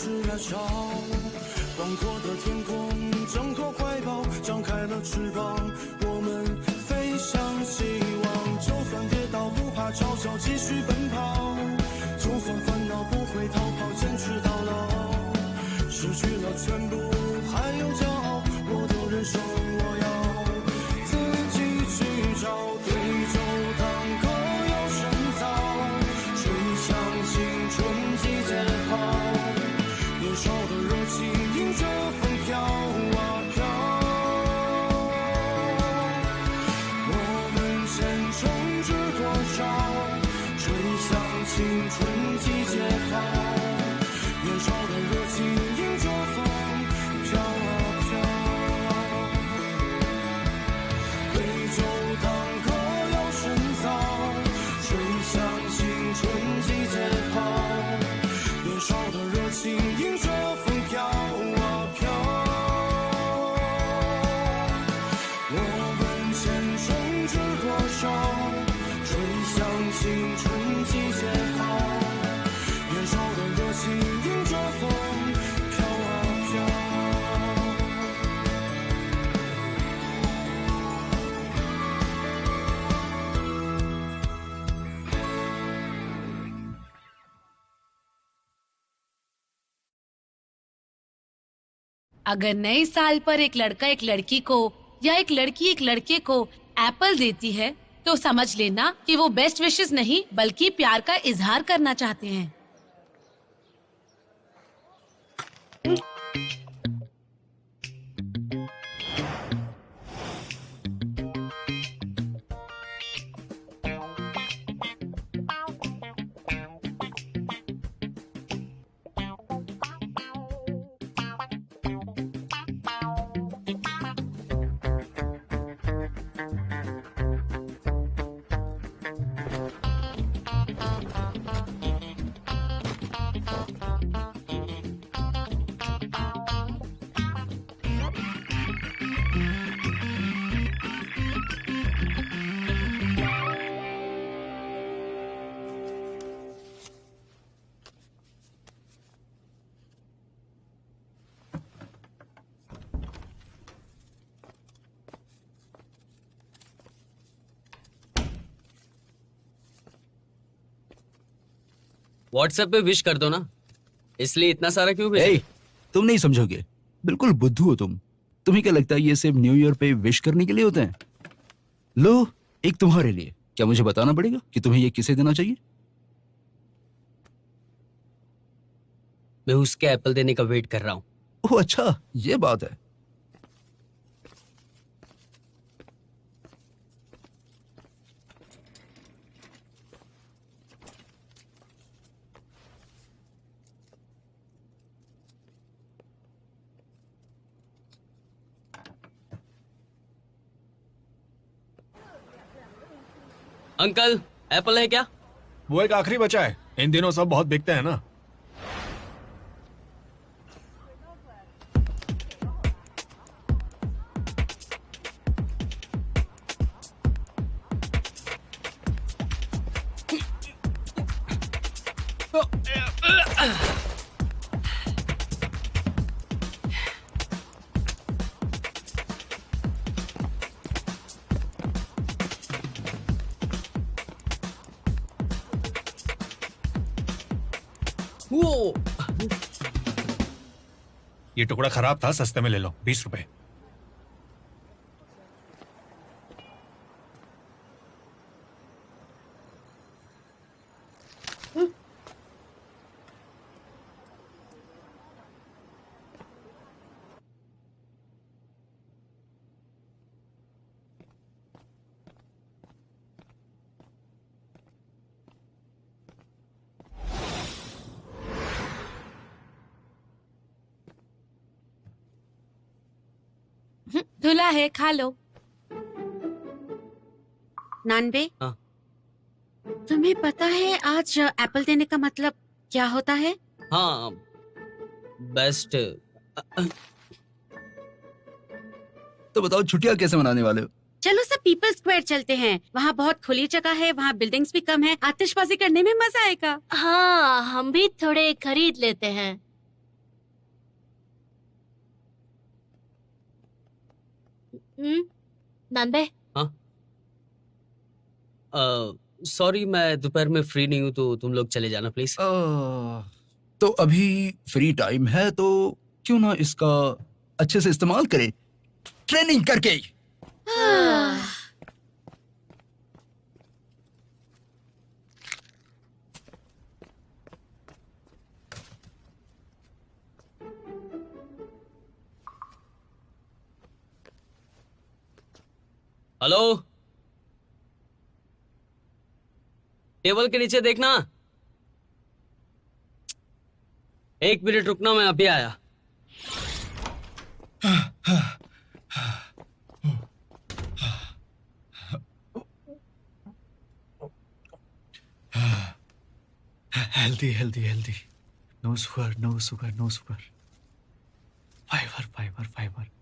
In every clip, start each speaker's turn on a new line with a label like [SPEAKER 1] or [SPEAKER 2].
[SPEAKER 1] 是燃烧。广阔的天空，挣脱怀抱，张开了翅膀，我们飞向希望。就算跌倒，不怕嘲笑，继续奔跑。就算烦恼，不会逃跑，坚持到老。失去了全部，还有骄傲，我都忍受。我要自己去找，对酒当歌要深造，吹响青春季节号，年少的热情迎着风飘啊飘。我们前程知多少？吹响青春季节号，年少的热情迎着风飘啊飘。对酒当歌要深造，吹响青春季节号，年少的热情迎着风飘啊飘。我问前程知多少？吹响青春季节号，年少的热情迎着风飘啊飘。
[SPEAKER 2] अगर नए साल पर एक लड़का एक लड़की को या एक लड़की एक लड़के को एप्पल देती है तो समझ लेना कि वो बेस्ट विशेस नहीं बल्कि प्यार का इजहार करना चाहते हैं।
[SPEAKER 3] व्हाट्सएप पे विश कर दो ना, इसलिए इतना सारा क्यों भेजा?
[SPEAKER 4] तुम नहीं समझोगे, बिल्कुल बुद्धू हो तुम। तुम्हें क्या लगता है ये सिर्फ न्यू ईयर पे विश करने के लिए होते हैं? लो, एक तुम्हारे लिए। क्या मुझे बताना पड़ेगा कि तुम्हें ये किसे देना चाहिए?
[SPEAKER 3] मैं उसके एप्पल देने का वेट कर रहा हूँ।
[SPEAKER 4] ओह अच्छा, ये बात है।
[SPEAKER 3] अंकल, एप्पल है क्या?
[SPEAKER 5] वो एक आखिरी बचा है। इन दिनों सब बहुत बिकते हैं ना।
[SPEAKER 3] वो
[SPEAKER 5] ये टुकड़ा खराब था, सस्ते में ले लो, 20 रुपए।
[SPEAKER 2] धुला है, खा लो।
[SPEAKER 6] नानबे,
[SPEAKER 3] हाँ।
[SPEAKER 6] तुम्हें पता है आज एप्पल देने का मतलब क्या होता है?
[SPEAKER 3] हाँ, बेस्ट।
[SPEAKER 4] तो बताओ छुट्टियां कैसे मनाने वाले हो?
[SPEAKER 6] चलो सब पीपल स्क्वायर चलते हैं, वहाँ बहुत खुली जगह है, वहाँ बिल्डिंग्स भी कम है, आतिशबाजी करने में मजा आएगा।
[SPEAKER 7] हाँ, हम भी थोड़े खरीद लेते हैं। नानबे,
[SPEAKER 3] सॉरी, मैं दोपहर में फ्री नहीं हूँ, तो तुम लोग चले जाना प्लीज।
[SPEAKER 4] तो अभी फ्री टाइम है, तो क्यों ना इसका अच्छे से इस्तेमाल करें, ट्रेनिंग करके।
[SPEAKER 3] हेलो, टेबल के नीचे देखना। 1 मिनट रुकना, मैं अभी आया।
[SPEAKER 4] Healthy healthy healthy, no sugar no sugar no sugar, fibre fibre fibre.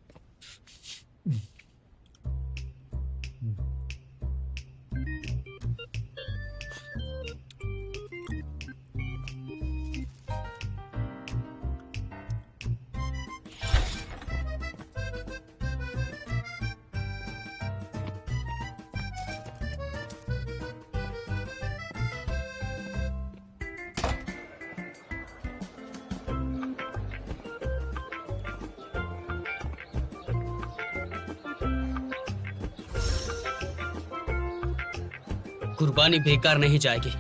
[SPEAKER 3] कुर्बानी बेकार नहीं जाएगी।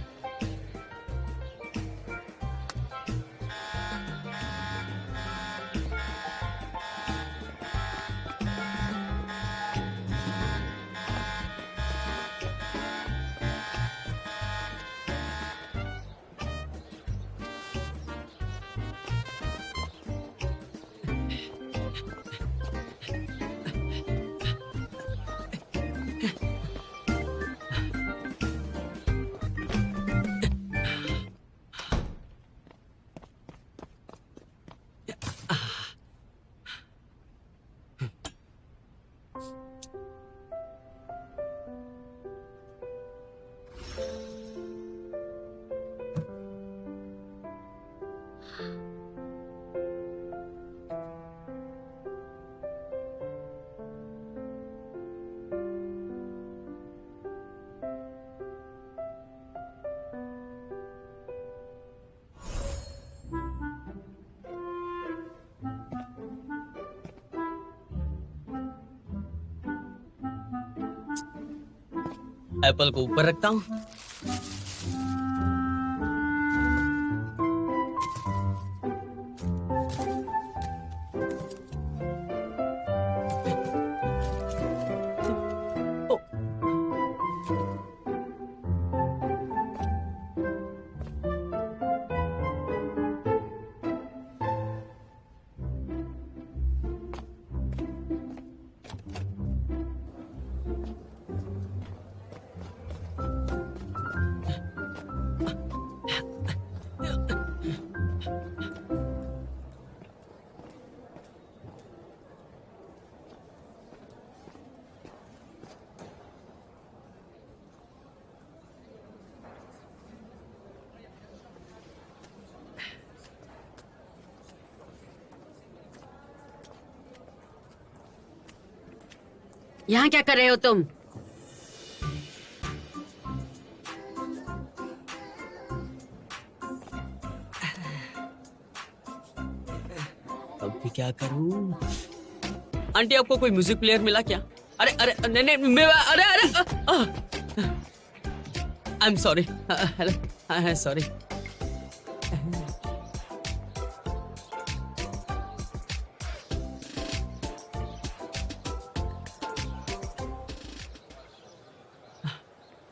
[SPEAKER 3] एप्पल को ऊपर रखता हूँ।
[SPEAKER 6] यहाँ क्या कर रहे हो तुम?
[SPEAKER 3] अब भी क्या करूं? आंटी, आपको कोई म्यूजिक प्लेयर मिला क्या? अरे अरे नहीं नहीं, मैं अरे अरे I am sorry. Hello, sorry.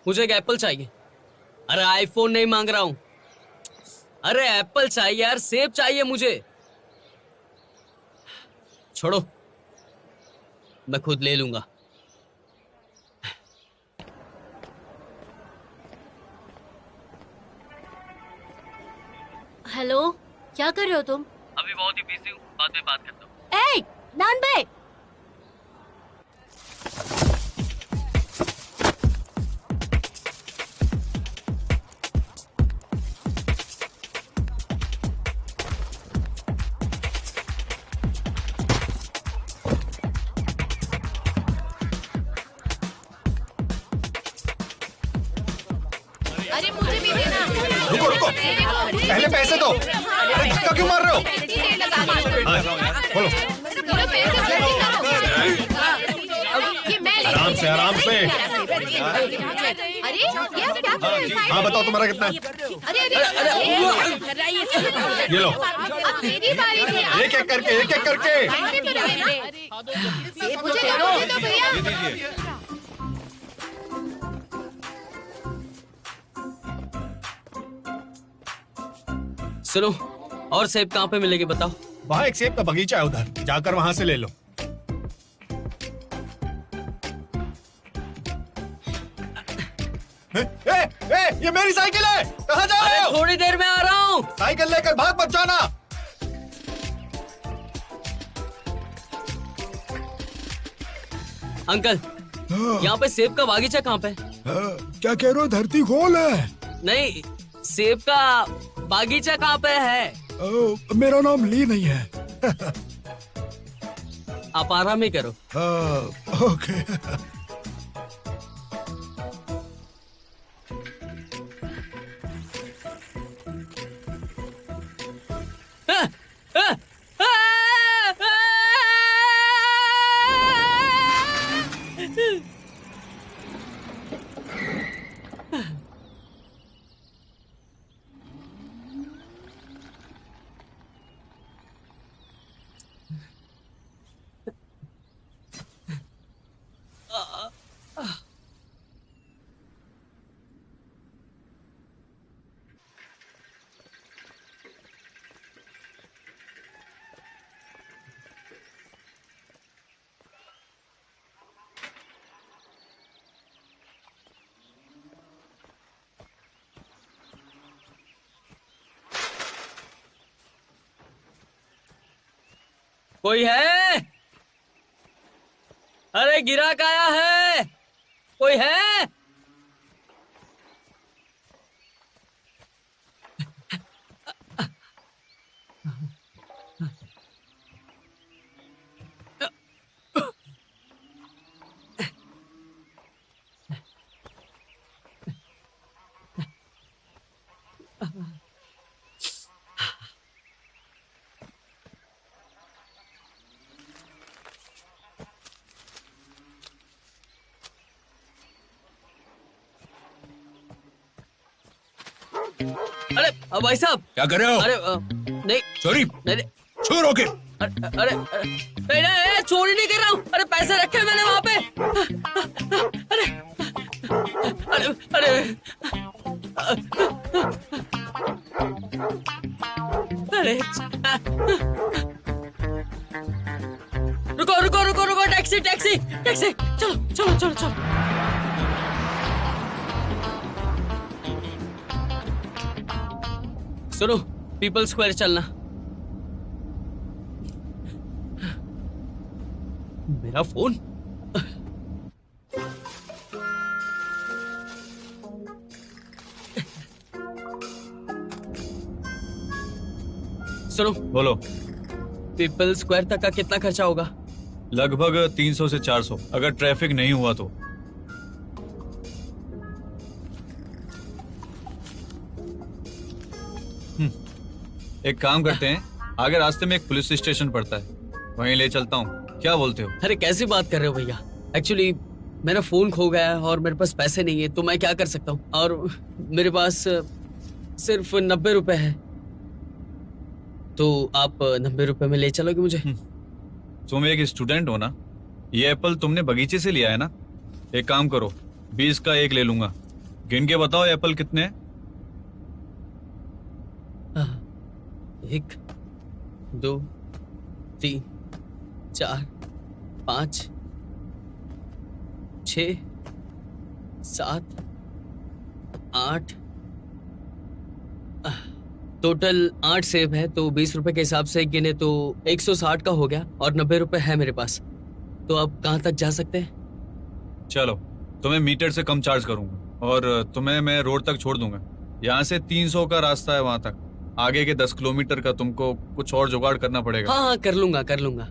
[SPEAKER 3] मुझे एक एप्पल चाहिए। अरे आईफोन नहीं मांग रहा हूं, अरे एप्पल चाहिए यार, सेब चाहिए मुझे। छोड़ो, मैं खुद ले लूंगा।
[SPEAKER 7] हेलो, क्या कर रहे हो तुम?
[SPEAKER 3] अभी बहुत ही बिजी हूँ, बाद में बात करता हूँ।
[SPEAKER 7] ए, नानबे!
[SPEAKER 2] अरे मुझे भी देना।
[SPEAKER 5] रुको रुको, पहले पैसे दो। अरे धक्का क्यों मार रहे हो? बोलो। आराम से आराम से।
[SPEAKER 7] अरे ये आप क्या कर रहे हैं?
[SPEAKER 5] हाँ बताओ तुम्हारा कितना है?
[SPEAKER 7] अरे
[SPEAKER 5] ये लो,
[SPEAKER 7] अब मेरी बारी थी।
[SPEAKER 5] एक एक करके, एक एक करके।
[SPEAKER 7] मुझे दो भैया।
[SPEAKER 3] सुनो, और सेब कहाँ पे मिलेगी बताओ?
[SPEAKER 5] वहाँ एक सेब का बगीचा है, उधर जाकर वहाँ से ले लो। ये मेरी साइकिल है, कहाँ जा रहे हो?
[SPEAKER 3] थोड़ी देर में आ रहा हूँ।
[SPEAKER 5] साइकिल लेकर भाग मत जाना।
[SPEAKER 3] अंकल, यहाँ पे सेब का बागीचा कहाँ पे?
[SPEAKER 8] क्या कह रहे हो? धरती खोल है।
[SPEAKER 3] नहीं, सेब का बागीचा कहाँ पे है?
[SPEAKER 8] मेरा नाम ली नहीं है।
[SPEAKER 3] आप आराम ही करो।
[SPEAKER 8] ओके।
[SPEAKER 3] कोई है? अरे गिराक आया है, कोई है? अरे भाई साहब,
[SPEAKER 4] क्या कर रहे हो?
[SPEAKER 3] अरे नहीं
[SPEAKER 4] सॉरी,
[SPEAKER 3] नहीं
[SPEAKER 4] छोड़ रोके।
[SPEAKER 3] अरे नहीं, चोरी नहीं कर रहा हूँ। अरे पैसे रखे मैंने वहाँ पे। अरे अरे अरे अरे रुको रुको रुको रुको, टैक्सी टैक्सी टैक्सी, चलो चलो चलो चलो। सुनो, पीपल स्क्वायर चलना। मेरा फोन। सुनो,
[SPEAKER 9] बोलो।
[SPEAKER 3] पीपल स्क्वायर तक का कितना खर्चा होगा?
[SPEAKER 9] लगभग 300 से 400, अगर ट्रैफिक नहीं हुआ तो। एक काम करते हैं, आगे रास्ते में एक पुलिस स्टेशन पड़ता है, वहीं ले चलता हूँ, क्या बोलते हो?
[SPEAKER 3] अरे कैसी बात कर रहे हो भैया? एक्चुअली मेरा फोन खो गया है और मेरे पास पैसे नहीं है, तो मैं क्या कर सकता हूँ? और मेरे पास सिर्फ 90 रुपए है, तो आप 90 रुपए में ले चलोगे मुझे?
[SPEAKER 9] तुम एक स्टूडेंट हो ना? ये एप्पल तुमने बगीचे से लिया है ना? एक काम करो, 20 का एक ले लूंगा। गिन के बताओ एप्पल कितने हैं?
[SPEAKER 3] 1 2 3 4 5 6 7 8, टोटल 8 सेब है, तो 20 रुपए के हिसाब से गिने तो 160 का हो गया, और 90 रुपए है मेरे पास। तो आप कहाँ तक जा सकते हैं?
[SPEAKER 9] चलो, तुम्हें मीटर से कम चार्ज करूंगा और तुम्हें मैं रोड तक छोड़ दूंगा। यहाँ से 300 का रास्ता है वहां तक। आगे के 10 किलोमीटर का तुमको कुछ और जुगाड़ करना पड़ेगा।
[SPEAKER 3] हाँ हाँ, कर लूंगा कर लूंगा।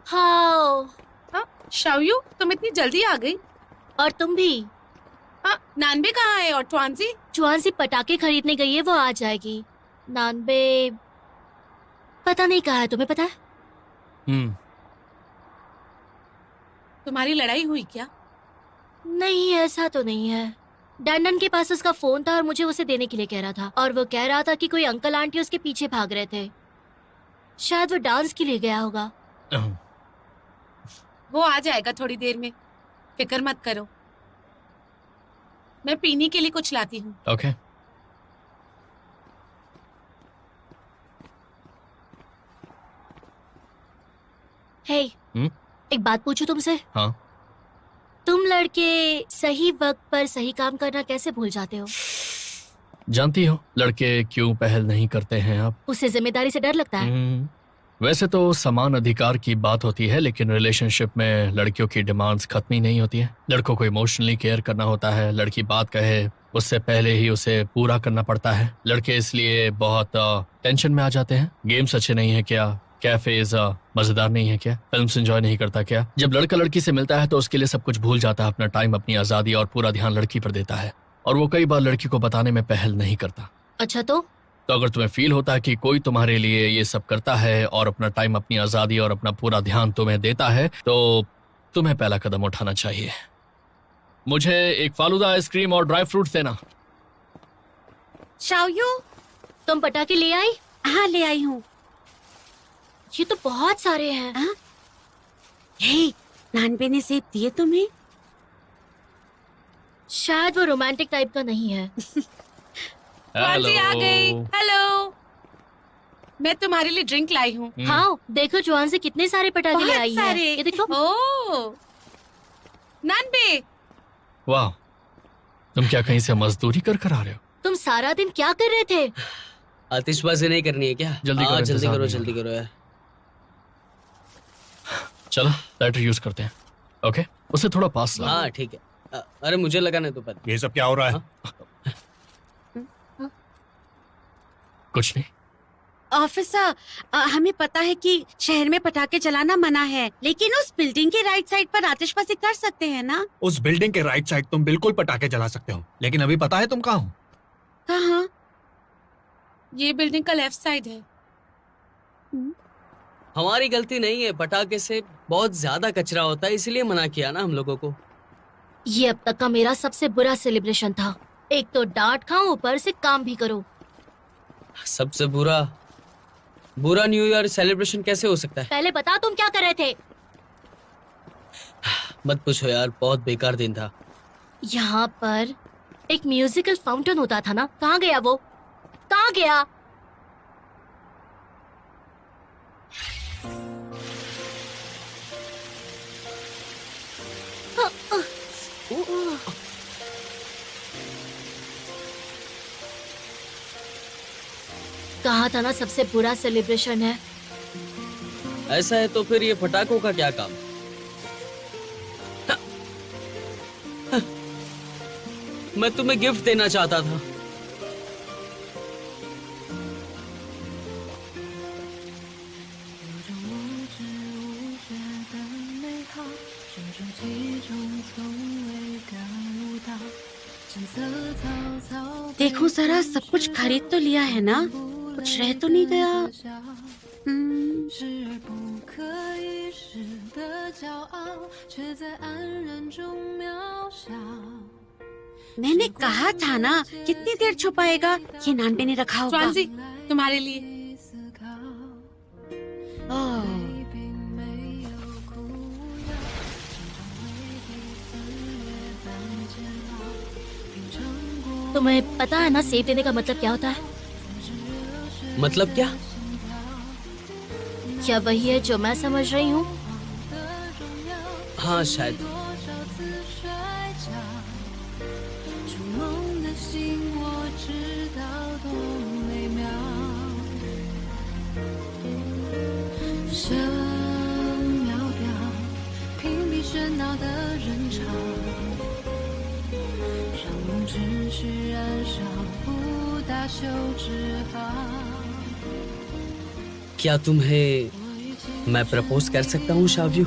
[SPEAKER 7] हाउ
[SPEAKER 2] हाँ, शाओयू तुम इतनी जल्दी आ गई?
[SPEAKER 7] और तुम भी?
[SPEAKER 2] हाँ, नानबे कहाँ है और ट्वांसी?
[SPEAKER 7] ट्वांसी पटाखे खरीदने गई है, वो आ जाएगी। नानबे पता नहीं कहाँ है, तुम्हें पता है?
[SPEAKER 2] तुम्हारी लड़ाई हुई क्या?
[SPEAKER 7] नहीं, ऐसा तो नहीं है। डैंडन के पास उसका फोन था और मुझे उसे देने के लिए कह रहा था, और वो कह रहा था कि कोई अंकल आंटी उसके पीछे भाग रहे थे। शायद वो डांस के लिए गया होगा।
[SPEAKER 2] वो आ जाएगा थोड़ी देर में, फिक्र मत करो। मैं पीने के लिए कुछ लाती हूँ।
[SPEAKER 10] ओके।
[SPEAKER 7] हे, एक बात पूछूं तुमसे?
[SPEAKER 10] हाँ।
[SPEAKER 7] तुम लड़के सही वक्त पर सही काम करना कैसे भूल जाते हो?
[SPEAKER 10] जानती हो लड़के क्यों पहल नहीं करते हैं आप?
[SPEAKER 7] उसे जिम्मेदारी से डर लगता है।
[SPEAKER 10] वैसे तो समान अधिकार की बात होती है, लेकिन रिलेशनशिप में लड़कियों की डिमांड्स खत्म ही नहीं होती है। लड़कों को इमोशनली केयर करना होता है। लड़की बात कहे उससे पहले ही उसे पूरा करना पड़ता है। लड़के इसलिए बहुत टेंशन में आ जाते हैं। गेम्स अच्छे नहीं है क्या? कैफेज मजेदार नहीं है क्या? फिल्म्स एंजॉय नहीं करता क्या? जब लड़का लड़की से मिलता है तो उसके लिए सब कुछ भूल जाता है, अपना टाइम, अपनी आजादी और पूरा ध्यान लड़की पर देता है, और वो कई बार लड़की को बताने में पहल नहीं करता।
[SPEAKER 7] अच्छा तो
[SPEAKER 10] अगर तुम्हें फील होता है कि कोई तुम्हारे लिए ये सब करता है और अपना टाइम, अपनी आजादी और अपना पूरा ध्यान तुम्हें देता है, तो तुम्हें पहला कदम उठाना चाहिए। मुझे एक फालूदा आइसक्रीम और ड्राई फ्रूट्स देना।
[SPEAKER 6] शाओयू,
[SPEAKER 7] तुम पटाखे ले आई?
[SPEAKER 6] हाँ ले आई हूँ।
[SPEAKER 7] ये तो बहुत सारे हैं।
[SPEAKER 6] हे, नानबे ने सेब दिए तुम्हें?
[SPEAKER 7] शायद वो रोमांटिक टाइप का नहीं है।
[SPEAKER 2] ट्वांसी आ गई। हेलो, मैं तुम्हारे लिए ड्रिंक लाई हूँ।
[SPEAKER 7] हाँ, देखो जुआन से कितने सारे पटाखे ले
[SPEAKER 2] बहुत
[SPEAKER 7] आई है।
[SPEAKER 2] सारे।
[SPEAKER 7] ये देखो।
[SPEAKER 2] ओह, नानबे।
[SPEAKER 10] वाह, तुम क्या कहीं से मजदूरी कर आ रहे हो?
[SPEAKER 7] तुम सारा दिन क्या कर रहे थे?
[SPEAKER 3] आतिशबाजी नहीं करनी है क्या?
[SPEAKER 10] जल्दी करो,
[SPEAKER 3] जल्दी
[SPEAKER 10] इंतजार
[SPEAKER 3] करो,
[SPEAKER 10] नहीं
[SPEAKER 3] जल्दी करो यार।
[SPEAKER 10] चलो लाइटर यूज करते हैं। ओके, उसे थोड़ा पास ला।
[SPEAKER 3] हाँ ठीक है। अरे मुझे लगाने तो पता।
[SPEAKER 5] ये सब क्या हो रहा है?
[SPEAKER 10] कुछ नहीं।
[SPEAKER 6] ऑफिसर, हमें पता है कि शहर में पटाखे जलाना मना है, लेकिन उस बिल्डिंग के राइट साइड पर आतिशबाजी कर सकते हैं ना?
[SPEAKER 5] उस बिल्डिंग के राइट साइड तुम बिल्कुल पटाखे जला सकते हो, लेकिन अभी पता है तुम कहाँ हो?
[SPEAKER 6] कहाँ?
[SPEAKER 2] ये बिल्डिंग का लेफ्ट साइड है।
[SPEAKER 3] हमारी गलती नहीं है, पटाखे से बहुत ज्यादा कचरा होता है, इसलिए मना किया ना हम लोगों को।
[SPEAKER 7] ये अब तक का मेरा सबसे बुरा सेलिब्रेशन था। एक तो डांट खाओ, ऊपर से काम भी करो।
[SPEAKER 3] सबसे बुरा न्यू ईयर सेलिब्रेशन कैसे हो सकता है?
[SPEAKER 7] पहले बता तुम क्या कर रहे थे?
[SPEAKER 3] मत पूछो यार, बहुत बेकार दिन था।
[SPEAKER 7] यहाँ पर एक म्यूजिकल फाउंटेन होता था ना, कहाँ गया वो? कहाँ गया? कहा था ना सबसे बुरा सेलिब्रेशन है।
[SPEAKER 3] ऐसा है तो फिर ये पटाखों का क्या काम? मैं तुम्हें गिफ्ट देना चाहता था।
[SPEAKER 6] देखो जरा, सब कुछ खरीद तो लिया है ना? कुछ रह तो नहीं गया? मैंने कहा था ना, कितनी देर छुपाएगा? ये नानबे ने रखा होगा।
[SPEAKER 2] ट्वांसी, तुम्हारे लिए।
[SPEAKER 7] तुम्हें पता है ना सेब देने का मतलब क्या होता है?
[SPEAKER 3] मतलब क्या?
[SPEAKER 7] क्या वही है जो मैं समझ रही हूँ?
[SPEAKER 3] हाँ शायद। क्या तुम्हें मैं प्रपोज कर सकता हूँ शाव्यू?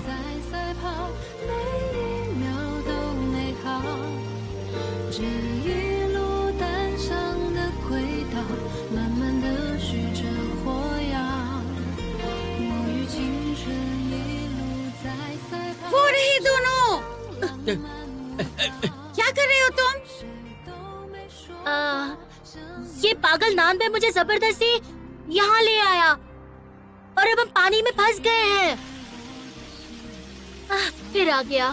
[SPEAKER 6] वो रहे दोनों। क्या कर रहे हो तुम?
[SPEAKER 7] ये पागल नान भाई मुझे जबरदस्ती यहाँ ले आया और अब हम पानी में फंस गए हैं। फिर आ गया।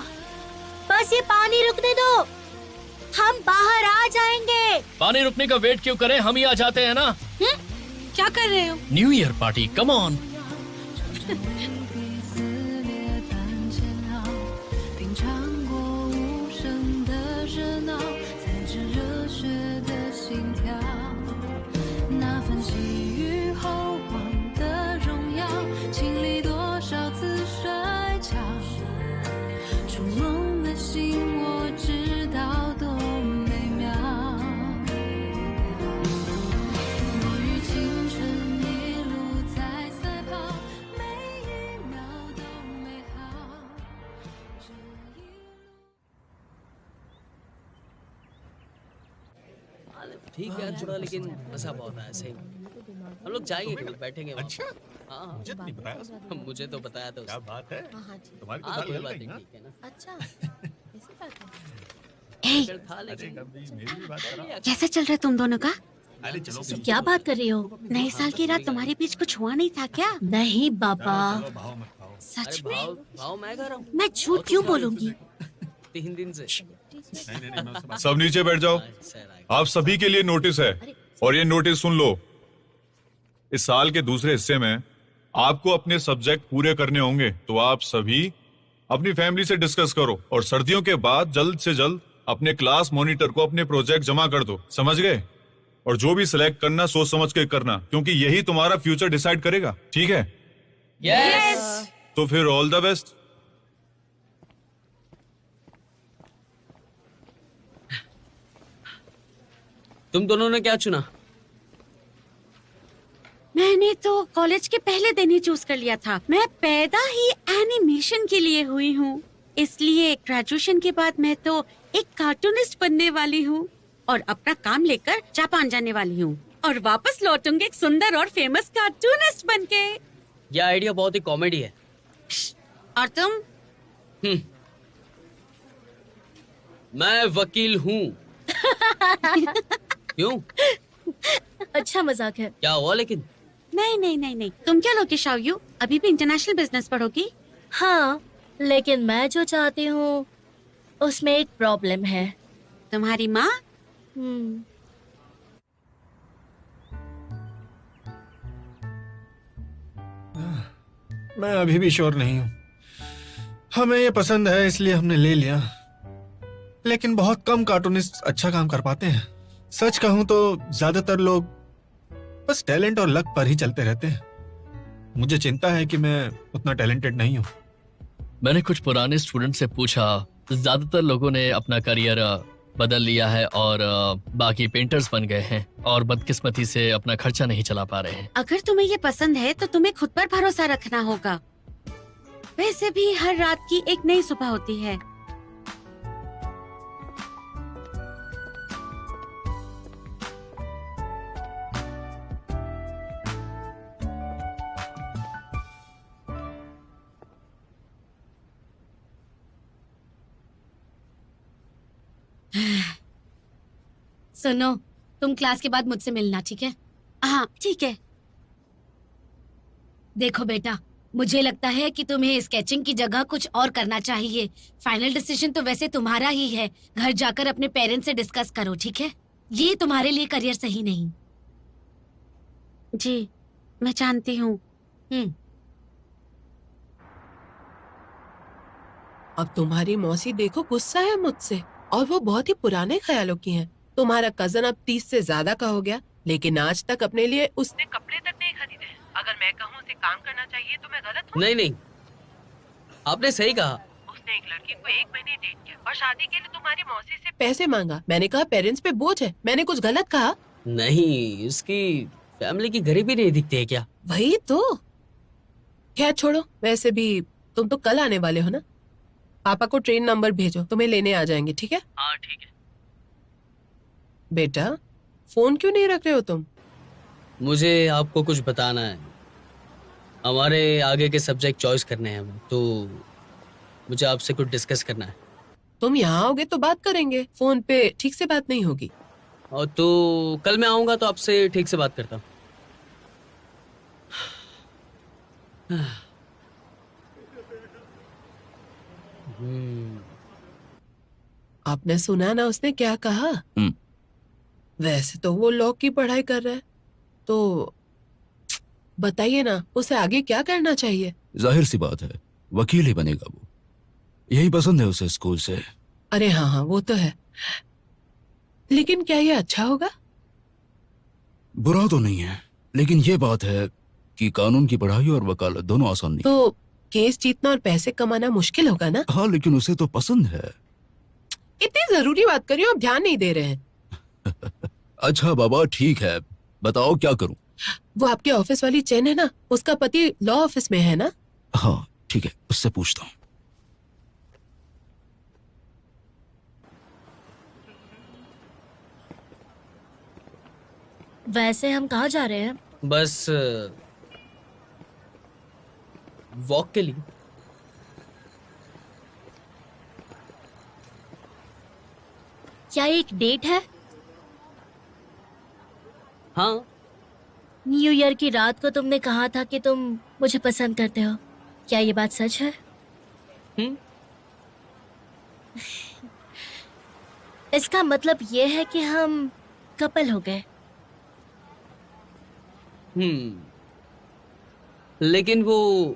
[SPEAKER 7] बस ये पानी रुकने दो, हम बाहर आ जाएंगे।
[SPEAKER 10] पानी रुकने का वेट क्यों करें, हम ही आ जाते हैं ना।
[SPEAKER 2] क्या कर रहे हो?
[SPEAKER 10] New year party, come on.
[SPEAKER 3] ठीक है थोड़ा, लेकिन मजा बहुत आया सही में। हम लोग जाएंगे, केवल बैठेंगे वहाँ।
[SPEAKER 5] अच्छा,
[SPEAKER 3] हाँ
[SPEAKER 5] मुझे तो नहीं बताया।
[SPEAKER 3] मुझे तो बताया था
[SPEAKER 5] क्या
[SPEAKER 3] उसने।
[SPEAKER 5] बात है, तुम्हारी तो
[SPEAKER 3] हाँ
[SPEAKER 5] दाल
[SPEAKER 3] कोई
[SPEAKER 5] गल
[SPEAKER 3] बात
[SPEAKER 5] गई,
[SPEAKER 3] नहीं,
[SPEAKER 5] हाँ?
[SPEAKER 3] ठीक है ना।
[SPEAKER 7] अच्छा, ऐसी बात है।
[SPEAKER 3] फिर था
[SPEAKER 5] अरे
[SPEAKER 3] लेकिन
[SPEAKER 5] कभी मेरी भी बात करो।
[SPEAKER 6] कैसा चल रहा है तुम दोनों का?
[SPEAKER 5] अरे चलो
[SPEAKER 7] क्या बात कर रही हो?
[SPEAKER 6] नए साल की रात तुम्हारे बीच कुछ हुआ नहीं था क्या?
[SPEAKER 7] नहीं बाबा,
[SPEAKER 5] चलो भाव मत खाओ।
[SPEAKER 6] सच
[SPEAKER 3] अरे
[SPEAKER 6] में?
[SPEAKER 3] भाव मैं कर रहा हूँ
[SPEAKER 6] मैं झूठ क्यों बोलूंगी?
[SPEAKER 3] 3 दिन से।
[SPEAKER 5] नहीं, मैं उससे बात-
[SPEAKER 9] सब नीचे बैठ जाओ। आप सभी के लिए नोटिस है, और ये नोटिस सुन लो। इस साल के दूसरे हिस्से में आपको अपने सब्जेक्ट पूरे करने होंगे, तो आप सभी अपनी फैमिली से डिस्कस करो, और सर्दियों के बाद जल्द से जल्द अपने क्लास मॉनिटर को अपने प्रोजेक्ट जमा कर दो, समझ गए? और जो भी सिलेक्ट करना सोच समझ के करना, क्योंकि यही तुम्हारा फ्यूचर डिसाइड करेगा, ठीक है?
[SPEAKER 10] यस।
[SPEAKER 9] तो फिर ऑल द बेस्ट।
[SPEAKER 3] तुम दोनों ने क्या चुना?
[SPEAKER 6] मैंने तो कॉलेज के पहले दिन ही चूज कर लिया था। मैं पैदा ही एनिमेशन के लिए हुई हूँ, इसलिए ग्रेजुएशन के बाद मैं तो एक कार्टूनिस्ट बनने वाली हूँ और अपना काम लेकर जापान जाने वाली हूँ और वापस लौटूंगी एक सुंदर और फेमस कार्टूनिस्ट बनके।
[SPEAKER 3] यह आइडिया बहुत ही कॉमेडी है।
[SPEAKER 6] और तुम?
[SPEAKER 3] मैं वकील हूँ। क्यों?
[SPEAKER 7] अच्छा मजाक है।
[SPEAKER 3] क्या हुआ लेकिन?
[SPEAKER 6] नहीं नहीं नहीं नहीं, तुम क्या लोगे शाव्यू? अभी भी इंटरनेशनल बिजनेस पढ़ोगी?
[SPEAKER 7] हाँ, लेकिन मैं जो चाहती हूँ उसमें एक प्रॉब्लम है।
[SPEAKER 6] तुम्हारी माँ?
[SPEAKER 11] मैं अभी भी श्योर नहीं हूँ। हमें ये पसंद है इसलिए हमने ले लिया, लेकिन बहुत कम कार्टूनिस्ट अच्छा काम कर पाते हैं। सच कहूँ तो ज्यादातर लोग बस टैलेंट और लक पर ही चलते रहते हैं। मुझे चिंता है कि मैं उतना टैलेंटेड नहीं हूँ।
[SPEAKER 10] मैंने कुछ पुराने स्टूडेंट से पूछा, ज्यादातर लोगों ने अपना करियर बदल लिया है और बाकी पेंटर्स बन गए हैं और बदकिस्मती से अपना खर्चा नहीं चला पा रहे हैं।
[SPEAKER 6] अगर तुम्हें ये पसंद है तो तुम्हें खुद पर भरोसा रखना होगा। वैसे भी हर रात की एक नई सुबह होती है।
[SPEAKER 2] सुनो, तुम क्लास के बाद मुझसे मिलना, ठीक है?
[SPEAKER 6] हाँ ठीक है।
[SPEAKER 2] देखो बेटा, मुझे लगता है कि तुम्हें स्केचिंग की जगह कुछ और करना चाहिए। फाइनल डिसीजन तो वैसे तुम्हारा ही है। घर जाकर अपने पेरेंट्स से डिस्कस करो, ठीक है? ये तुम्हारे लिए करियर सही नहीं।
[SPEAKER 6] जी मैं जानती हूँ।
[SPEAKER 12] अब तुम्हारी मौसी देखो गुस्सा है मुझसे, और वो बहुत ही पुराने ख्यालों की हैं। तुम्हारा कजन अब 30 से ज्यादा का हो गया, लेकिन आज तक अपने लिए उसने कपड़े तक नहीं खरीदे। अगर मैं कहूँ उसे काम करना चाहिए तो मैं गलत हूँ?
[SPEAKER 3] नहीं नहीं, आपने सही कहा।
[SPEAKER 12] उसने एक लड़की को 1 महीने डेट किया और शादी के लिए तुम्हारी मौसी से पैसे मांगा। मैंने कहा पेरेंट्स पे बोझ है। मैंने कुछ गलत कहा?
[SPEAKER 3] नहीं, उसकी फैमिली की गरीबी नहीं दिखती है क्या?
[SPEAKER 12] वही तो। खैर छोड़ो, वैसे भी तुम तो कल आने वाले हो ना। पापा को ट्रेन नंबर भेजो, तुम्हें लेने आ जाएंगे, ठीक है?
[SPEAKER 3] हाँ ठीक है।
[SPEAKER 12] बेटा, फोन क्यों नहीं रख रहे हो तुम?
[SPEAKER 3] मुझे आपको कुछ बताना है। हमारे आगे के सब्जेक्ट चॉइस करने हैं हमें, तो मुझे आपसे कुछ डिस्कस करना है।
[SPEAKER 12] तुम यहाँ आओगे तो बात करेंगे, फोन पे ठीक से बात नहीं होगी।
[SPEAKER 3] और तो कल मैं आऊंगा तो आपसे ठीक से बात करता हूँ।
[SPEAKER 12] आपने सुना ना उसने क्या कहा? वैसे तो वो लॉ की पढ़ाई कर रहा है, तो बताइए ना उसे आगे क्या करना चाहिए?
[SPEAKER 4] जाहिर सी बात है, वकील ही बनेगा वो। यही पसंद है उसे स्कूल से।
[SPEAKER 12] अरे हाँ हाँ, वो तो है, लेकिन क्या ये अच्छा होगा?
[SPEAKER 4] बुरा तो नहीं है, लेकिन ये बात है कि कानून की पढ़ाई और वकालत दोनों आसान नहीं।
[SPEAKER 12] तो केस जीतना और पैसे कमाना मुश्किल होगा ना?
[SPEAKER 4] हाँ, लेकिन उसे तो पसंद है।
[SPEAKER 12] इतनी जरूरी बात करियो, आप ध्यान नहीं दे रहे हैं।
[SPEAKER 4] अच्छा बाबा, ठीक है, बताओ क्या करूं?
[SPEAKER 12] वो आपके ऑफिस वाली चैन है ना, उसका पति लॉ ऑफिस में है ना?
[SPEAKER 4] हाँ ठीक है, उससे पूछता हूँ।
[SPEAKER 7] वैसे हम कहाँ जा रहे हैं?
[SPEAKER 3] बस वॉक के लिए।
[SPEAKER 7] क्या ये एक डेट है?
[SPEAKER 3] हाँ।
[SPEAKER 7] न्यू ईयर की रात को तुमने कहा था कि तुम मुझे पसंद करते हो। क्या ये बात सच है? इसका मतलब ये है कि हम कपल हो गए।
[SPEAKER 3] लेकिन वो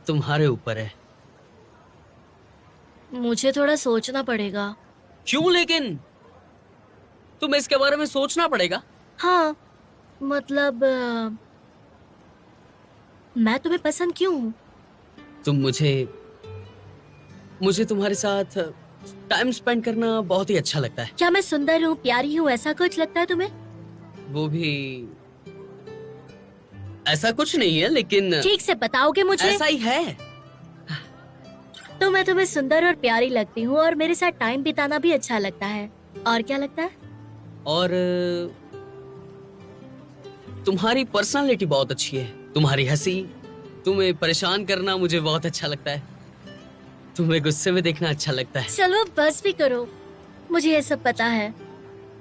[SPEAKER 3] तुम्हारे ऊपर है।
[SPEAKER 7] मुझे थोड़ा सोचना पड़ेगा।
[SPEAKER 3] क्यों लेकिन? तुम्हें इसके बारे में सोचना पड़ेगा?
[SPEAKER 7] हाँ, मतलब मैं तुम्हें पसंद क्यों हूँ?
[SPEAKER 3] तुम मुझे तुम्हारे साथ टाइम स्पेंड करना बहुत ही अच्छा लगता है।
[SPEAKER 7] क्या मैं सुंदर हूँ, प्यारी हूँ, ऐसा कुछ लगता है तुम्हें?
[SPEAKER 3] वो भी ऐसा कुछ नहीं है, लेकिन
[SPEAKER 7] ठीक से बताओगे मुझे?
[SPEAKER 3] ऐसा ही है।
[SPEAKER 7] तो मैं तुम्हें सुंदर और प्यारी लगती हूँ और मेरे साथ टाइम बिताना भी अच्छा लगता है। और क्या लगता है?
[SPEAKER 3] और तुम्हारी पर्सनालिटी बहुत अच्छी है। तुम्हारी हंसी, तुम्हें परेशान करना मुझे बहुत अच्छा लगता है। तुम्हें गुस्से में देखना अच्छा लगता है।
[SPEAKER 7] चलो बस भी करो, मुझे ये सब पता है।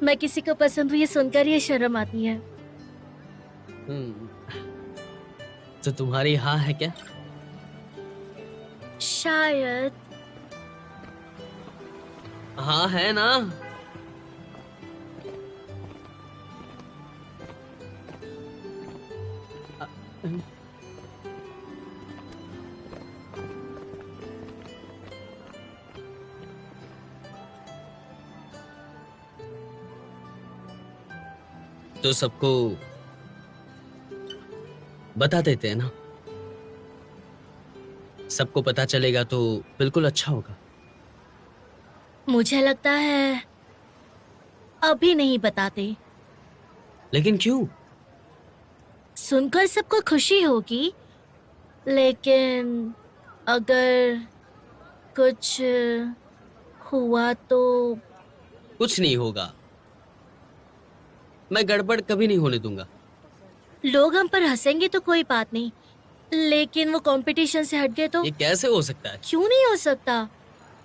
[SPEAKER 7] मैं किसी को पसंद हूँ ये सुनकर ये शर्म आती है।
[SPEAKER 3] तो तुम्हारी हाँ है क्या?
[SPEAKER 7] शायद।
[SPEAKER 3] हाँ है ना? तो सबको बता देते हैं ना। सबको पता चलेगा तो बिल्कुल अच्छा होगा।
[SPEAKER 7] मुझे लगता है अभी नहीं बताते।
[SPEAKER 3] लेकिन क्यों?
[SPEAKER 7] सुनकर सबको खुशी होगी, लेकिन अगर कुछ हुआ तो?
[SPEAKER 3] कुछ नहीं होगा। मैं गड़बड़ कभी नहीं होने दूंगा।
[SPEAKER 7] लोग हम पर हंसेंगे तो कोई बात नहीं, लेकिन वो कंपटीशन से हट गए तो?
[SPEAKER 3] ये कैसे हो सकता है?
[SPEAKER 7] क्यों नहीं हो सकता?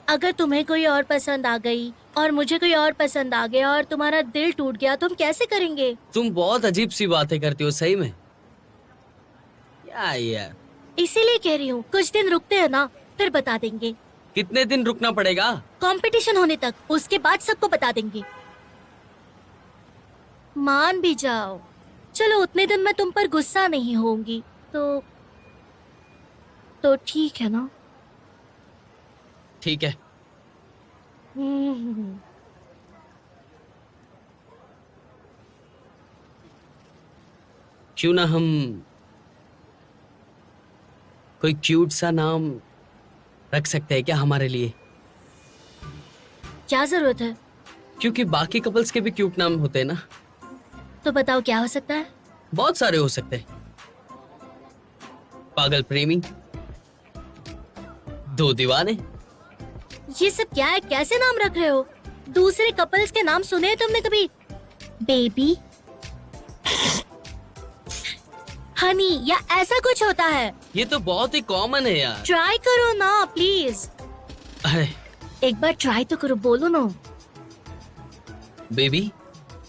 [SPEAKER 7] अगर तुम्हें कोई और पसंद आ गई और मुझे कोई और पसंद आ गया और तुम्हारा दिल टूट गया तो हम कैसे करेंगे?
[SPEAKER 3] तुम बहुत अजीब सी बातें करती हो सही में। क्या यार?
[SPEAKER 7] इसीलिए कह रही हूँ कुछ दिन रुकते हैं ना, फिर बता देंगे।
[SPEAKER 3] कितने दिन रुकना पड़ेगा?
[SPEAKER 7] कंपटीशन होने तक, उसके बाद सबको बता देंगे। मान भी जाओ। चलो उतने दिन मैं तुम पर गुस्सा नहीं होंगी तो ठीक है ना?
[SPEAKER 3] ठीक है। क्यों ना हम कोई क्यूट सा नाम रख सकते हैं क्या हमारे लिए?
[SPEAKER 7] क्या जरूरत है?
[SPEAKER 3] क्योंकि बाकी कपल्स के भी क्यूट नाम होते हैं ना।
[SPEAKER 7] तो बताओ क्या हो सकता है?
[SPEAKER 3] बहुत सारे हो सकते हैं। पागल प्रेमी, दो दीवाने।
[SPEAKER 7] ये सब क्या है? कैसे नाम रख रहे हो? दूसरे कपल्स के नाम सुने हैं तुमने कभी? बेबी, हनी या ऐसा कुछ होता है?
[SPEAKER 3] ये तो बहुत ही कॉमन है यार।
[SPEAKER 7] ट्राई करो ना प्लीज।
[SPEAKER 3] अरे
[SPEAKER 7] एक बार ट्राई तो करो, बोलो ना।
[SPEAKER 3] बेबी।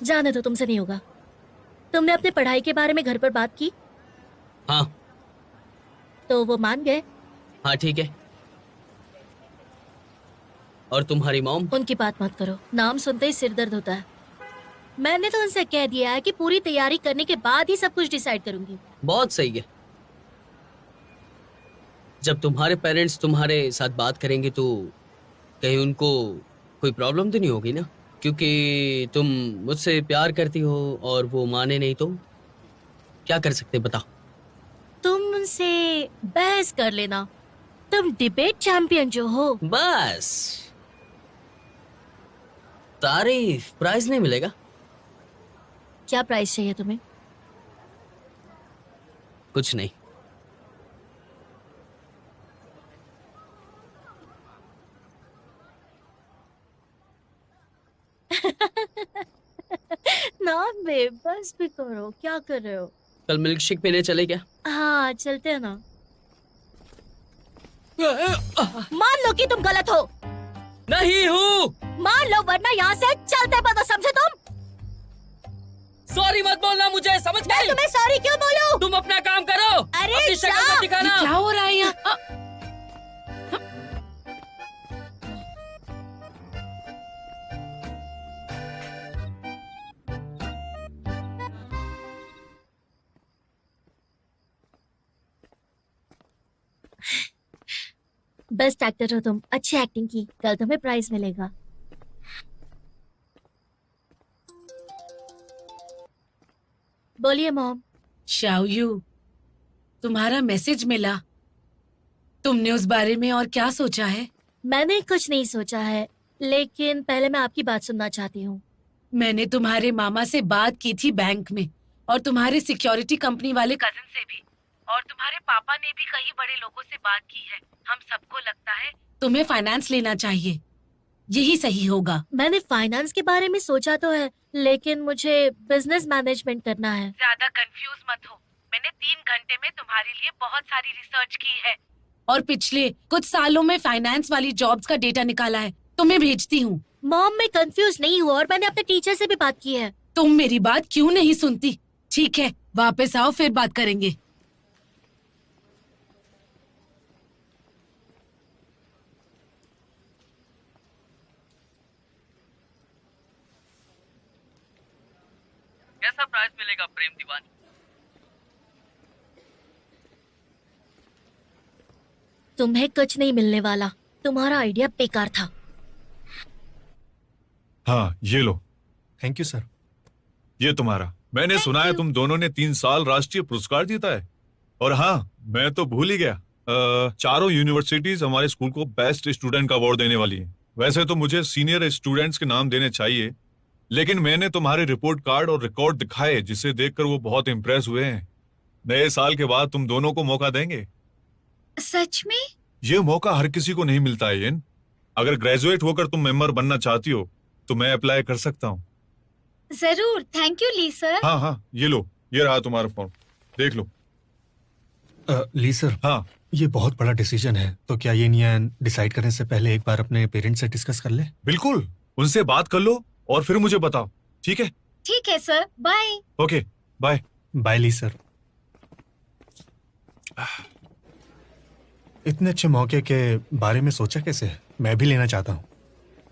[SPEAKER 7] जाने दो, तुमसे नहीं होगा। तुमने अपने पढ़ाई के बारे में घर पर बात की?
[SPEAKER 3] हाँ।
[SPEAKER 7] तो वो मान गए?
[SPEAKER 3] हाँ ठीक है। और तुम्हारी मॉम?
[SPEAKER 7] उनकी बात मत करो, नाम सुनते ही सिर दर्द होता है। मैंने तो उनसे कह दिया है कि पूरी तैयारी करने के बाद ही सब कुछ डिसाइड करूंगी।
[SPEAKER 3] बहुत सही है। जब तुम्हारे पेरेंट्स तुम्हारे साथ बात करेंगे तो कहीं उनको कोई प्रॉब्लम तो नहीं होगी ना? क्योंकि तुम मुझसे प्यार करती हो और वो माने नहीं तो क्या कर सकते बताओ?
[SPEAKER 7] तुम उनसे बहस कर लेना, तुम डिबेट चैंपियन जो हो।
[SPEAKER 3] बस तारीफ, प्राइज नहीं मिलेगा?
[SPEAKER 7] क्या प्राइस चाहिए तुम्हें?
[SPEAKER 3] कुछ नहीं।
[SPEAKER 7] ना बे, बस भी करो, क्या कर रहे हो?
[SPEAKER 3] कल मिल्क शेक पीने चले क्या?
[SPEAKER 7] हाँ चलते हैं ना। मान लो कि तुम गलत हो।
[SPEAKER 3] नहीं हूँ।
[SPEAKER 7] मान लो, वरना यहाँ से चलते पता, समझे तुम?
[SPEAKER 3] सॉरी मत बोलना मुझे, समझ गई?
[SPEAKER 7] मैं तुम्हें सॉरी क्यों बोलूं?
[SPEAKER 3] तुम अपना काम करो।
[SPEAKER 7] अरे
[SPEAKER 3] अपनी शक्ल मत दिखाना।
[SPEAKER 2] क्या हो रहा है यहाँ?
[SPEAKER 7] बेस्ट एक्टर हो तुम, अच्छी एक्टिंग की, कल तुम्हें प्राइज मिलेगा। बोलिए मॉम।
[SPEAKER 2] शाओयू, तुम्हारा मैसेज मिला। तुमने उस बारे में और क्या सोचा है?
[SPEAKER 7] मैंने कुछ नहीं सोचा है, लेकिन पहले मैं आपकी बात सुनना चाहती हूँ।
[SPEAKER 2] मैंने तुम्हारे मामा से बात की थी बैंक में, और तुम्हारे सिक्योरिटी कंपनी वाले कजिन से भी, और तुम्हारे पापा ने भी कई बड़े लोगों से बात की है। हम सबको लगता है तुम्हें फाइनेंस लेना चाहिए, यही सही होगा।
[SPEAKER 7] मैंने फाइनेंस के बारे में सोचा तो है, लेकिन मुझे बिजनेस मैनेजमेंट करना है।
[SPEAKER 2] ज्यादा कंफ्यूज मत हो। मैंने 3 घंटे में तुम्हारे लिए बहुत सारी रिसर्च की है और पिछले कुछ सालों में फाइनेंस वाली जॉब्स का डेटा निकाला है। तुम्हें भेजती हूँ।
[SPEAKER 7] मॉम, मैं कंफ्यूज नहीं हूँ और मैंने अपने टीचर से भी बात की है।
[SPEAKER 2] तुम मेरी बात क्यों नहीं सुनती? ठीक है, वापस आओ, फिर बात करेंगे।
[SPEAKER 3] कैसा प्राइज मिलेगा प्रेम दीवानी?
[SPEAKER 7] तुम्हें कुछ नहीं मिलने वाला, तुम्हारा आइडिया बेकार था।
[SPEAKER 9] हाँ ये लो।
[SPEAKER 11] Thank you sir.
[SPEAKER 9] ये तुम्हारा। मैंने सुना है तुम दोनों ने 3 साल राष्ट्रीय पुरस्कार जीता है। और हाँ, मैं तो भूल ही गया, चारों यूनिवर्सिटीज हमारे स्कूल को बेस्ट स्टूडेंट का अवार्ड देने वाली है। वैसे तो मुझे सीनियर स्टूडेंट्स के नाम देने चाहिए, लेकिन मैंने तुम्हारे रिपोर्ट कार्ड और रिकॉर्ड दिखाए, जिसे देखकर वो बहुत इम्प्रेस हुए हैं। नए साल के बाद तुम दोनों को मौका देंगे।
[SPEAKER 6] सच में?
[SPEAKER 9] ये मौका हर किसी को नहीं मिलता है येन। अगर ग्रेजुएट होकर तुम मेंबर बनना चाहती हो तो मैं अप्लाई कर सकता हूँ।
[SPEAKER 6] जरूर, थैंक यू ली सर।
[SPEAKER 9] हाँ हाँ, ये लो, ये रहा तुम्हारा फॉर्म, देख लो।
[SPEAKER 11] ली सर।
[SPEAKER 9] हाँ,
[SPEAKER 11] ये बहुत बड़ा डिसीजन है, तो क्या ये नियन डिसाइड करने से पहले एक बार अपने पेरेंट्स से डिस्कस कर ले?
[SPEAKER 9] बिल्कुल, उनसे बात कर लो और फिर मुझे बताओ, ठीक है?
[SPEAKER 6] ठीक है sir, bye.
[SPEAKER 9] Okay, bye.
[SPEAKER 11] Bye ली सर। इतने अच्छे मौके के बारे में सोचा कैसे? मैं भी लेना चाहता हूँ।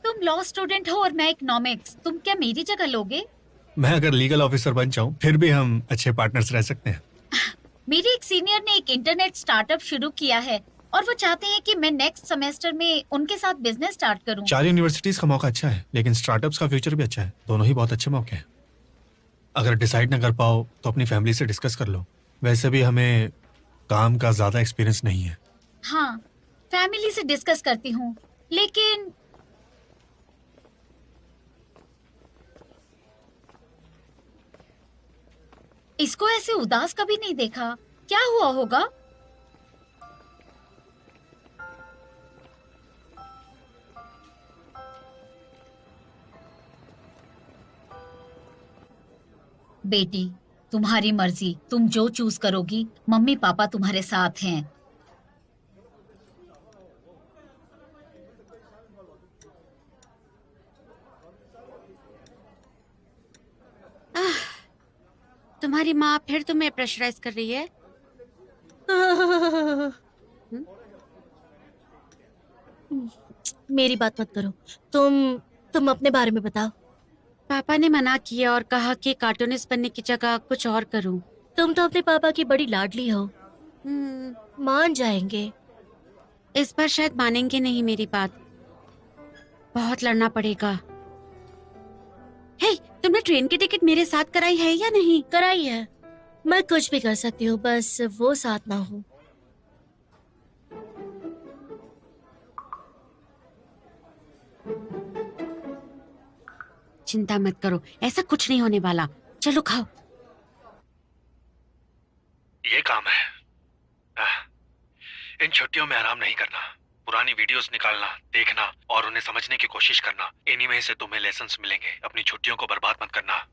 [SPEAKER 6] तुम लॉ स्टूडेंट हो और मैं इकोनॉमिक्स, तुम क्या मेरी जगह लोगे?
[SPEAKER 11] मैं अगर लीगल ऑफिसर बन जाऊँ फिर भी हम अच्छे पार्टनर्स रह सकते हैं।
[SPEAKER 6] मेरे एक सीनियर ने एक इंटरनेट स्टार्टअप शुरू किया है और वो चाहते हैं कि मैं नेक्स्ट सेमेस्टर में उनके साथ बिजनेस स्टार्ट करूं।
[SPEAKER 11] 4 यूनिवर्सिटीज का मौका अच्छा है, लेकिन स्टार्टअप्स का फ्यूचर भी अच्छा है। दोनों ही बहुत अच्छे मौके हैं। अगर डिसाइड ना कर पाओ तो अपनी फैमिली से डिस्कस कर लो। वैसे भी हमें काम का ज्यादा एक्सपीरियंस नहीं है।
[SPEAKER 6] हाँ, फैमिली से डिस्कस करती हूँ, लेकिन इसको ऐसे उदास कभी नहीं देखा। क्या हुआ होगा?
[SPEAKER 13] बेटी, तुम्हारी मर्जी, तुम जो चूज करोगी, मम्मी पापा तुम्हारे साथ हैं।
[SPEAKER 6] तुम्हारी माँ फिर तुम्हें प्रेशराइज कर रही है?
[SPEAKER 7] मेरी बात मत करो। तुम अपने बारे में बताओ।
[SPEAKER 6] पापा ने मना किया और कहा कि कार्टूनिस्ट बनने की जगह कुछ और करूं।
[SPEAKER 7] तुम तो अपने पापा की बड़ी लाडली हो, मान जाएंगे।
[SPEAKER 6] इस बार शायद मानेंगे नहीं मेरी बात, बहुत लड़ना पड़ेगा। हे, तुमने ट्रेन की टिकट मेरे साथ कराई है या नहीं?
[SPEAKER 7] कराई है। मैं कुछ भी कर सकती हूँ, बस वो साथ ना हो।
[SPEAKER 6] चिंता मत करो, ऐसा कुछ नहीं होने वाला। चलो खाओ।
[SPEAKER 11] ये काम है। इन छुट्टियों में आराम नहीं करना, पुरानी वीडियोस निकालना, देखना और उन्हें समझने की कोशिश करना। इन्हीं में से तुम्हें लेसन्स मिलेंगे। अपनी छुट्टियों को बर्बाद मत करना।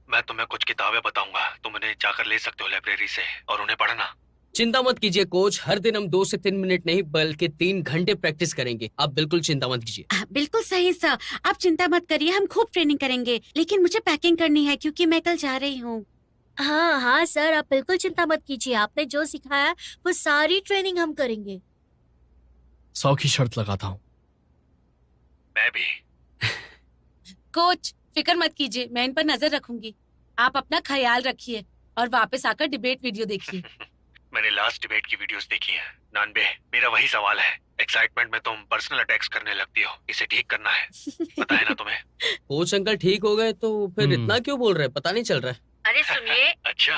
[SPEAKER 11] मैं तुम्हें कुछ किताबें बताऊंगा, तुम उन्हें जाकर ले सकते हो लाइब्रेरी से और उन्हें पढ़ना।
[SPEAKER 3] चिंता मत कीजिए कोच, हर दिन हम 2 से 3 मिनट नहीं बल्कि 3 घंटे प्रैक्टिस करेंगे। आप बिल्कुल चिंता मत कीजिए।
[SPEAKER 6] बिल्कुल सही सर, आप चिंता मत करिए, हम खूब ट्रेनिंग करेंगे। लेकिन मुझे पैकिंग करनी है क्योंकि मैं कल जा रही हूँ।
[SPEAKER 7] हाँ हाँ सर, आप बिल्कुल चिंता मत कीजिए। आपने जो सिखाया वो सारी ट्रेनिंग हम करेंगे।
[SPEAKER 10] 100 की शर्त लगाता हूँ।
[SPEAKER 11] मैं भी।
[SPEAKER 2] कोच फिक्र मत कीजिए, मैं इन पर नजर रखूंगी। आप अपना ख्याल रखिए और वापस आकर डिबेट वीडियो देखिए।
[SPEAKER 11] मैंने लास्ट डिबेट की वीडियोस देखी है। नानबे, मेरा वही सवाल है। एक्साइटमेंट में तुम पर्सनल अटैक्स करने लगती हो, इसे ठीक करना है। पता है ना तुम्हें?
[SPEAKER 3] कोच अंकल ठीक हो गए तो फिर इतना क्यों बोल रहे हैं? पता नहीं चल रहा है।
[SPEAKER 6] अरे सुनिए।
[SPEAKER 11] अच्छा,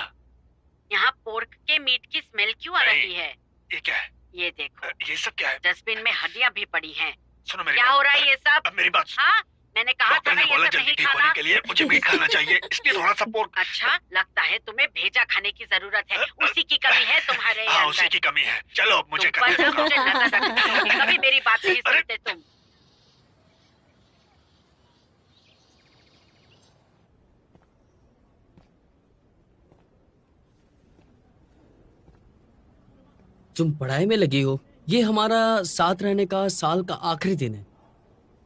[SPEAKER 6] यहाँ पोर्क के मीट की स्मेल क्यों आ रही है?
[SPEAKER 11] ये क्या है?
[SPEAKER 6] ये देखो,
[SPEAKER 11] ये सब क्या है?
[SPEAKER 6] डस्टबिन में हड्डियाँ भी पड़ी हैं।
[SPEAKER 11] सुनो मेरी
[SPEAKER 6] क्या
[SPEAKER 11] बात।
[SPEAKER 6] हो रहा है ये सब?
[SPEAKER 11] अब मेरी बात सुनो।
[SPEAKER 6] हाँ, मैंने कहा था
[SPEAKER 11] डॉक्टर
[SPEAKER 6] ना
[SPEAKER 11] ने
[SPEAKER 6] ये
[SPEAKER 11] बोला
[SPEAKER 6] सब
[SPEAKER 11] जल्दी
[SPEAKER 6] नहीं
[SPEAKER 11] ठीक होने
[SPEAKER 6] खाना।
[SPEAKER 11] के लिए मुझे मीट खाना चाहिए, इसलिए थोड़ा सा पोर्क।
[SPEAKER 6] अच्छा, लगता है तुम्हें भेजा खाने की जरूरत है। उसी की कमी है तुम्हारे
[SPEAKER 11] हाँ,
[SPEAKER 6] अंदर।
[SPEAKER 11] उसी की कमी है। चलो अब मुझे
[SPEAKER 6] तुम पर ना मुझे नजर रखनी होगी, कभी मेरी बात नहीं सुनते तुम।
[SPEAKER 3] तुम पढ़ाई में लगी हो। ये हमारा साथ रहने का साल का आखिरी दिन है।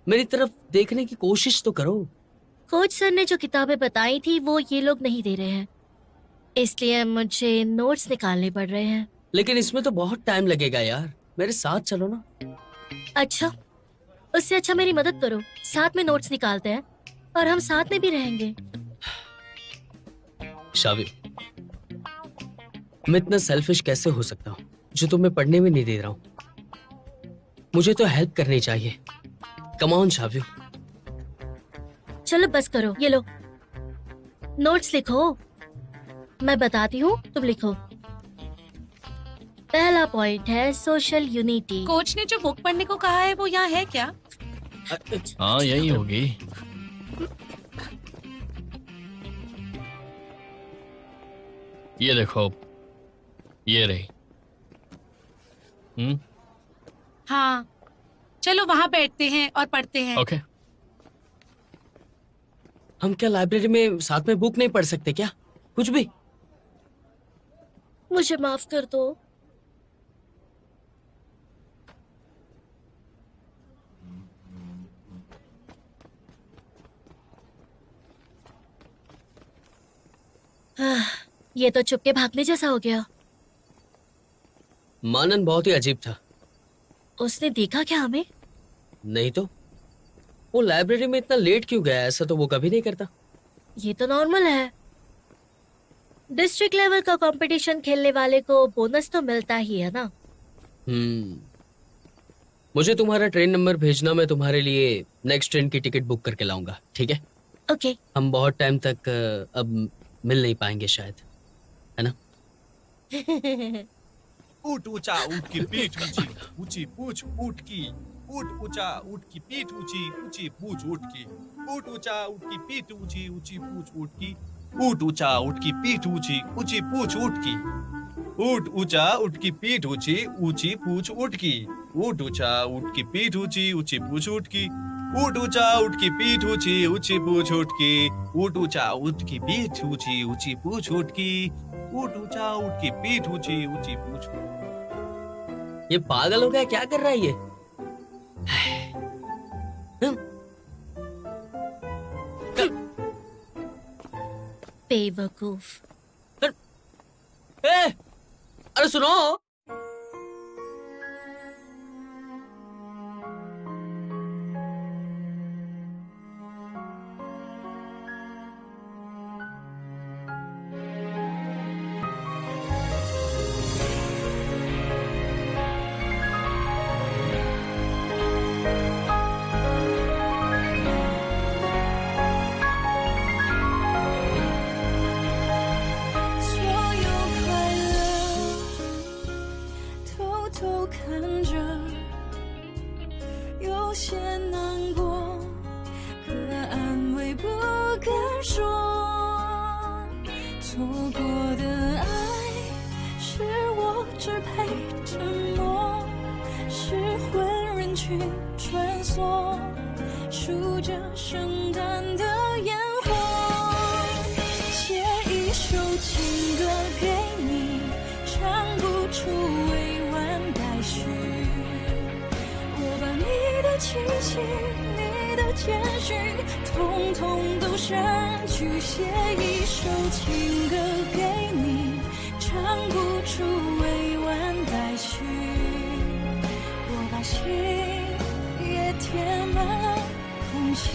[SPEAKER 3] मेरी तरफ देखने की कोशिश तो करो।
[SPEAKER 7] कोच सर ने जो किताबें बताई थी वो ये लोग नहीं दे रहे हैं, इसलिए मुझे नोट्स निकालने पड़ रहे हैं।
[SPEAKER 3] लेकिन इसमें तो बहुत टाइम लगेगा यार, मेरे साथ चलो ना।
[SPEAKER 7] अच्छा, उससे अच्छा मेरी मदद करो, साथ में नोट्स निकालते हैं और हम साथ में भी रहेंगे।
[SPEAKER 3] शावी, मैं इतना सेल्फिश कैसे हो सकता हूँ जो तुम्हें पढ़ने में नहीं दे रहा हूँ? मुझे तो हेल्प करनी चाहिए। Come on शावी।
[SPEAKER 7] चलो बस करो, ये लो नोट्स लिखो। मैं बताती हूँ, तुम लिखो। पहला पॉइंट है सोशल यूनिटी।
[SPEAKER 2] कोच ने जो बुक पढ़ने को कहा है वो यहाँ है क्या?
[SPEAKER 10] हाँ, यही होगी। ये देखो, ये रही।
[SPEAKER 2] हाँ, चलो वहाँ बैठते हैं और पढ़ते हैं।
[SPEAKER 10] ओके।
[SPEAKER 3] हम क्या लाइब्रेरी में साथ में बुक नहीं पढ़ सकते क्या? कुछ भी?
[SPEAKER 7] मुझे माफ कर दो। ये तो चुपके भागने जैसा हो गया।
[SPEAKER 3] मानन बहुत ही अजीब था।
[SPEAKER 7] उसने देखा क्या हमें?
[SPEAKER 3] नहीं तो वो लाइब्रेरी में इतना लेट क्यों गया? ऐसा तो वो कभी नहीं करता।
[SPEAKER 7] ये तो नॉर्मल है। डिस्ट्रिक्ट लेवल का कंपटीशन खेलने वाले को बोनस तो मिलता ही है ना।
[SPEAKER 3] मुझे तुम्हारा ट्रेन नंबर भेजना, मैं तुम्हारे लिए नेक्स्ट ट्रेन की टिकट बुक करके लाऊंगा, ठीक है?
[SPEAKER 7] ओके।
[SPEAKER 3] हम बहुत टाइम तक अब मिल नहीं पाएंगे शायद, है ना?
[SPEAKER 14] ऊट ऊंचा ऊट की पीठ ऊंची, ऊंची पूछ ऊट की। ऊट ऊंचा ऊट की पीठ ऊंची, ऊंची पूछ ऊट की। ऊट ऊंचा ऊट की पीठ ऊंची, ऊंची पूछ ऊट की। ऊट ऊंचा ऊट की पीठ ऊंची, ऊंची पूछ ऊट की। ऊट ऊंचा ऊट की पीठ ऊंची, ऊंची पूछ ऊट की। ऊट ऊंचा ऊट की पीठ ऊंची, ऊंची पूछ ऊट की। ऊट ऊंचा ऊट की पीठ ऊंची ऊंची पूछ ऊट की ऊट ऊंचा ऊट की पीठ ऊंची ऊंची पूछ ऊट की ऊट ऊंचा ऊट की पीठ ऊंची ऊंची पूछ।
[SPEAKER 3] ये पागल हो गया, क्या कर रहा है ये?
[SPEAKER 7] बेवकूफ।
[SPEAKER 3] अरे सुनो,
[SPEAKER 15] 看着，有些难过，可安慰不敢说。错过的爱，是我只配沉默，是混人群穿梭，数着圣诞的烟火，写一首情歌给你，唱不出委婉待续。我把你的气息，你的谦虚，统统都删去，写一首情歌给你，唱不出委婉待续。我把心也填满空隙，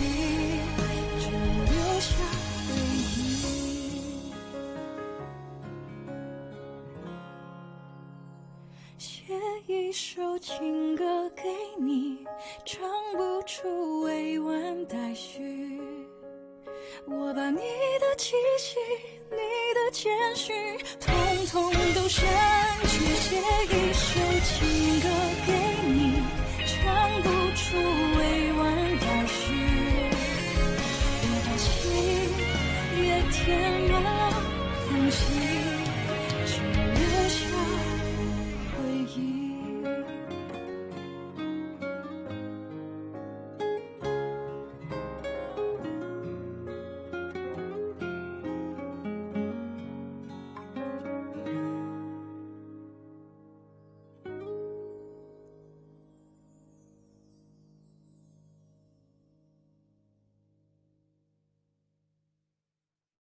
[SPEAKER 15] 只留下回忆。写一首情歌给你，唱不出委婉待续。我把你的气息，你的谦虚，统统都删去，写一首